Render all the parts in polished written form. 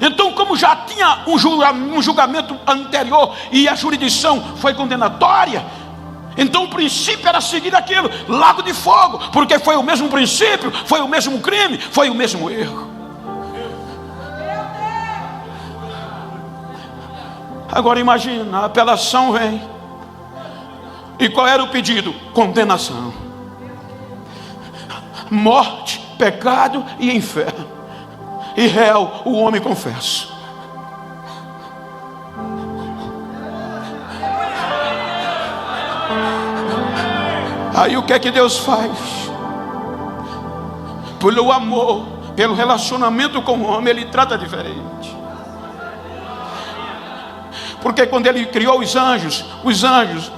Então, como já tinha um julgamento anterior e a jurisdição foi condenatória, então o princípio era seguir aquilo, lago de fogo, porque foi o mesmo princípio, foi o mesmo crime, foi o mesmo erro. Agora imagina, a apelação vem, e qual era o pedido? Condenação, morte, pecado e inferno, e réu o homem confessa. Aí o que é que Deus faz? Pelo amor, pelo relacionamento com o homem, Ele trata diferente. Porque quando Ele criou os anjos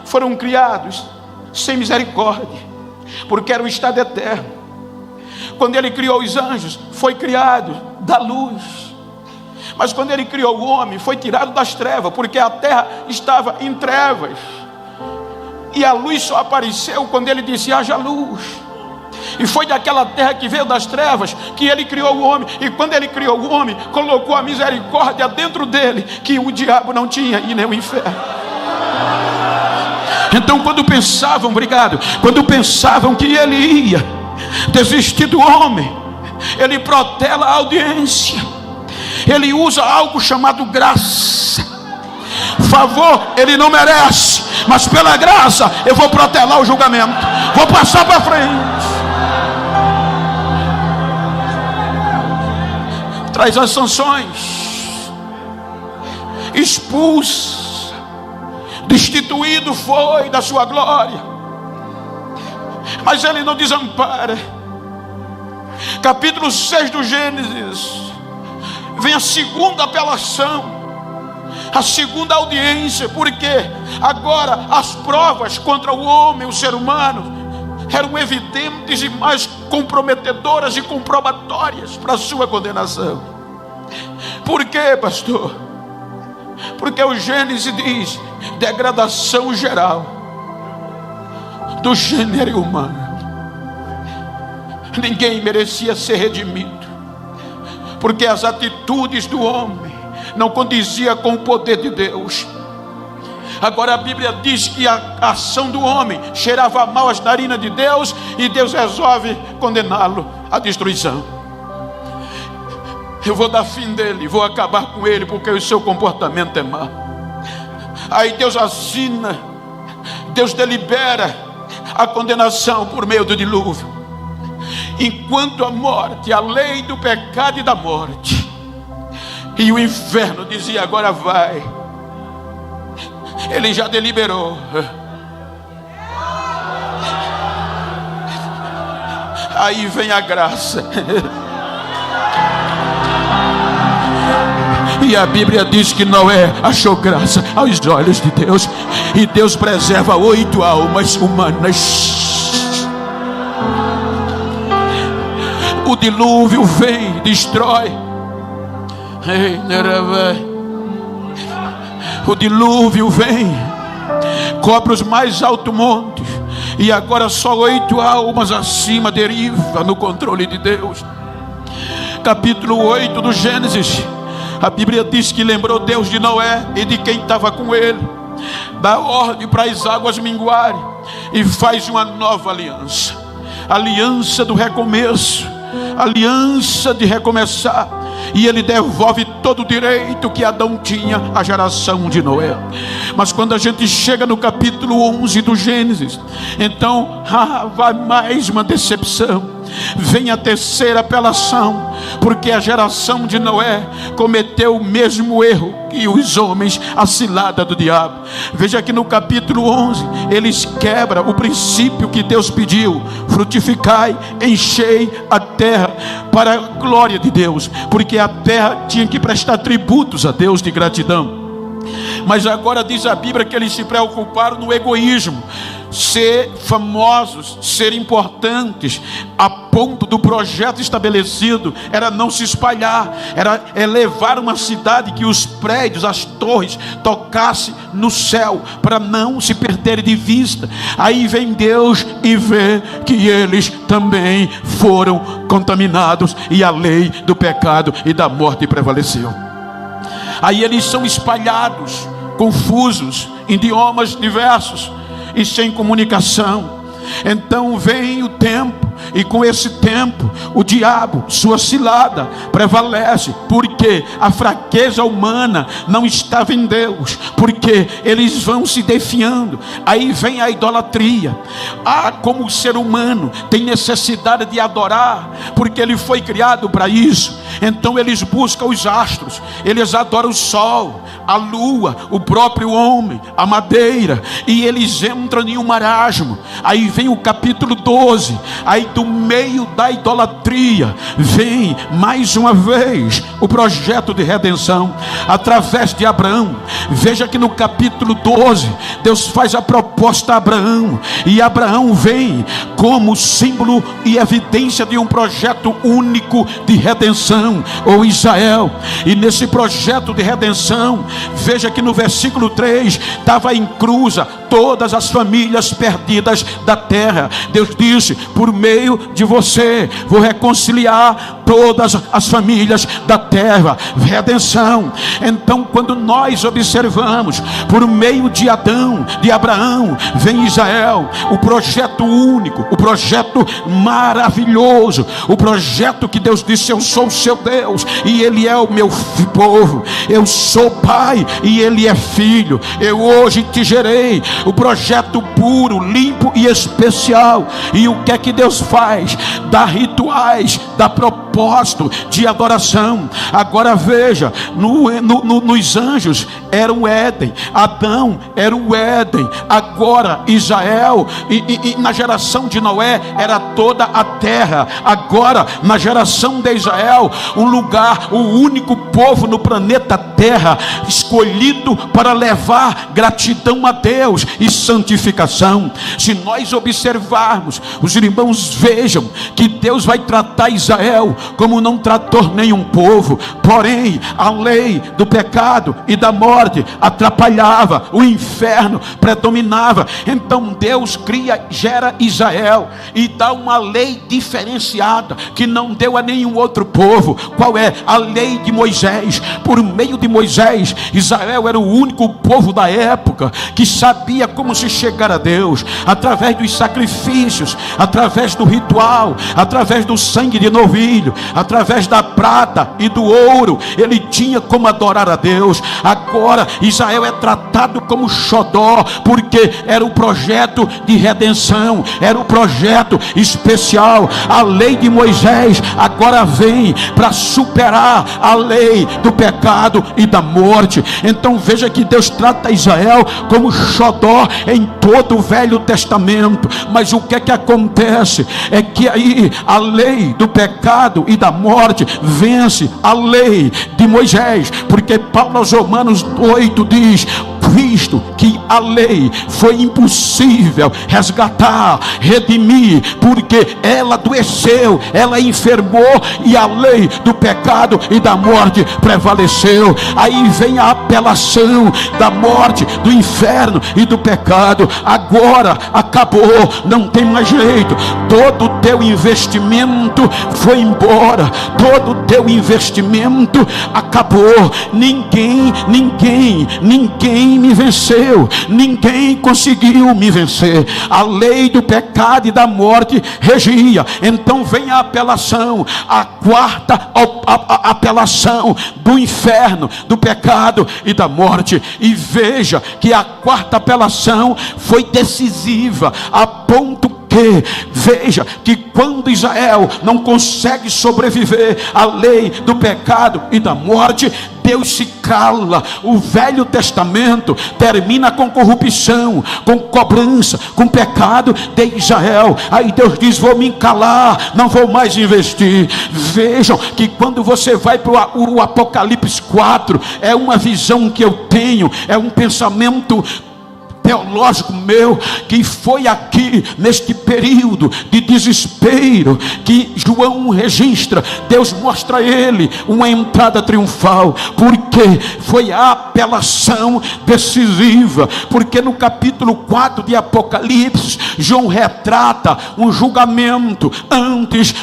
foram criados sem misericórdia, porque era o estado eterno. Quando Ele criou os anjos, foi criado da luz. Mas quando Ele criou o homem, foi tirado das trevas, porque a terra estava em trevas. E a luz só apareceu quando Ele disse: haja luz. E foi daquela terra que veio das trevas que Ele criou o homem. E quando Ele criou o homem, colocou a misericórdia dentro dele, que o diabo não tinha, e nem o inferno. Então quando pensavam que Ele ia desistir do homem, Ele protela a audiência. Ele usa algo chamado graça. Favor Ele não merece, mas pela graça eu vou protelar o julgamento, vou passar para frente. Traz as sanções, expulsa, destituído foi da sua glória, mas Ele não desampara. Capítulo 6 do Gênesis, vem a segunda apelação, a segunda audiência, porque agora as provas contra o homem, o ser humano, eram evidentes e mais comprometedoras e comprobatórias para a sua condenação. Por quê, pastor? Porque o Gênesis diz: degradação geral do gênero humano. Ninguém merecia ser redimido, porque as atitudes do homem não condizia com o poder de Deus. Agora a Bíblia diz que a ação do homem cheirava mal às narinas de Deus, e Deus resolve condená-lo à destruição. Eu vou dar fim dele, vou acabar com ele, porque o seu comportamento é mau. Aí Deus assina, Deus delibera a condenação por meio do dilúvio. Enquanto a morte, a lei do pecado e da morte, e o inferno dizia: agora vai. Ele já deliberou. Aí vem a graça. E a Bíblia diz que Noé achou graça aos olhos de Deus. E Deus preserva 8 almas humanas. O dilúvio vem, destrói. O dilúvio vem, cobre os mais altos montes, e agora só 8 almas acima deriva no controle de Deus. Capítulo 8 do Gênesis, a Bíblia diz que lembrou Deus de Noé e de quem estava com ele, dá ordem para as águas minguarem, e faz uma nova aliança, aliança do recomeço, aliança de recomeçar. E Ele devolve todo o direito que Adão tinha à geração de Noé. Mas quando a gente chega no capítulo 11 do Gênesis, então vai mais uma decepção. Vem a terceira apelação, porque a geração de Noé cometeu o mesmo erro que os homens, a cilada do diabo. Veja que no capítulo 11 eles quebram o princípio que Deus pediu: frutificai, enchei a terra, para a glória de Deus, porque a terra tinha que prestar tributos a Deus de gratidão. Mas agora diz a Bíblia que eles se preocuparam no egoísmo, ser famosos, ser importantes, a ponto do projeto estabelecido era não se espalhar, era elevar uma cidade que os prédios, as torres tocassem no céu, para não se perderem de vista. Aí vem Deus e vê que eles também foram contaminados, e a lei do pecado e da morte prevaleceu. Aí eles são espalhados, confusos, em idiomas diversos e sem comunicação. Então vem o tempo, e com esse tempo o diabo, sua cilada, prevalece, porque a fraqueza humana não estava em Deus, porque eles vão se defiando. Aí vem a idolatria. Como o ser humano tem necessidade de adorar, porque ele foi criado para isso, então eles buscam os astros, eles adoram o sol, a lua, o próprio homem, a madeira, e eles entram em um marasmo. Aí vem o capítulo 12, aí do meio da idolatria vem mais uma vez o projeto de redenção através de Abraão. Veja que no capítulo 12 Deus faz a proposta a Abraão, e Abraão vem como símbolo e evidência de um projeto único de redenção, ou Israel. E nesse projeto de redenção, veja que no versículo 3 estava inclusa todas as famílias perdidas da terra. Deus disse: por meio de você vou reconciliar todas as famílias da terra. Redenção. Então, quando nós observamos, por meio de Adão, de Abraão, vem Israel, o projeto único, o projeto maravilhoso, o projeto que Deus disse: eu sou o seu Deus e ele é o meu povo, eu sou pai e ele é filho, eu hoje te gerei. O projeto puro, limpo e especial. E o que é que Deus faz? Dá rituais, dá propósito de adoração. Agora veja, nos anjos era o Éden, Adão era o Éden. Agora Israel, e na geração de Noé era toda a terra. Agora na geração de Israel, um lugar, o único povo no planeta Terra escolhido para levar gratidão a Deus e santificação. Se nós observarmos, os irmãos vejam que Deus vai tratar Israel como não tratou nenhum povo. Porém, a lei do pecado e da morte atrapalhava, o inferno predominava. Então Deus gera Israel e dá uma lei diferenciada que não deu a nenhum outro povo. Qual é? A lei de Moisés. Por meio de Moisés, Israel era o único povo da época que sabia como se chegar a Deus, através dos sacrifícios, através do ritual, através do sangue de novilho, através da prata e do ouro. Ele tinha como adorar a Deus. Agora Israel é tratado como xodó, porque era o projeto de redenção, era o projeto especial. A lei de Moisés agora vem para superar a lei do pecado e da morte. Então veja que Deus trata Israel como xodó em todo o Velho Testamento. Mas o que é que acontece? É que aí a lei do pecado e da morte vence a lei de Moisés, porque Paulo aos Romanos 8 diz: visto que a lei foi impossível resgatar, redimir, porque ela adoeceu, ela enfermou, e a lei do pecado e da morte prevaleceu. Aí vem a apelação da morte, do inferno e do pecado. Agora acabou, não tem mais jeito. Todo o teu investimento foi embora, todo o teu investimento acabou. Ninguém me venceu, ninguém conseguiu me vencer. A lei do pecado e da morte regia. Então vem a apelação, a quarta apelação do inferno, do pecado e da morte. E veja que a quarta apelação foi decisiva, a ponto que, veja que quando Israel não consegue sobreviver à lei do pecado e da morte, Deus se cala. O Velho Testamento termina com corrupção, com cobrança, com pecado de Israel. Aí Deus diz: vou me calar, não vou mais investir. Vejam que quando você vai para o Apocalipse 4, é uma visão que eu tenho, é um pensamento teológico meu, que foi aqui neste período de desespero que João registra. Deus mostra a ele uma entrada triunfal, porque foi a apelação decisiva. Porque no capítulo 4 de Apocalipse, João retrata um julgamento antes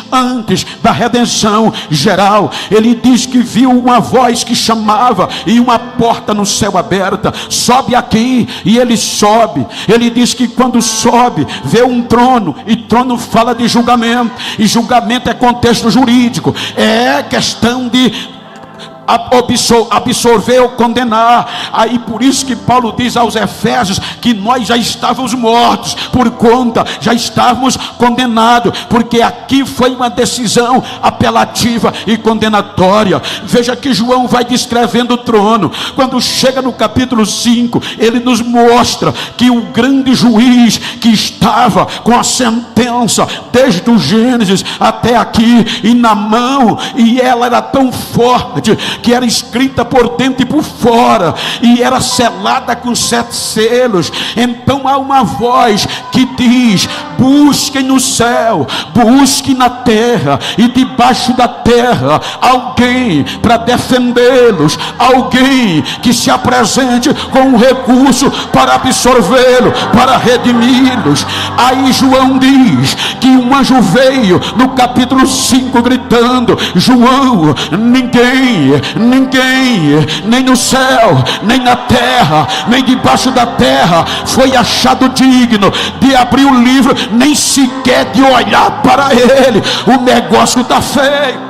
da redenção geral. Ele diz que viu uma voz que chamava e uma porta no céu aberta: sobe aqui. E ele sobe. Ele diz que quando sobe, vê um trono, e trono fala de julgamento, e julgamento é contexto jurídico, é questão de absorver ou condenar. Aí por isso que Paulo diz aos Efésios que nós já estávamos mortos por conta, já estávamos condenados, porque aqui foi uma decisão apelativa e condenatória. Veja que João vai descrevendo o trono. Quando chega no capítulo 5, ele nos mostra que o grande juiz que estava com a sentença desde o Gênesis até aqui e na mão, e ela era tão forte que era escrita por dentro e por fora, e era selada com 7 selos. Então há uma voz que diz: busquem no céu, busquem na terra e debaixo da terra alguém para defendê-los, alguém que se apresente com um recurso para absorvê-lo, para redimi-los. Aí João diz que um anjo veio no capítulo 5 gritando: João, ninguém, nem no céu, nem na terra, nem debaixo da terra foi achado digno de abrir o livro, nem sequer de olhar para ele. O negócio está feio.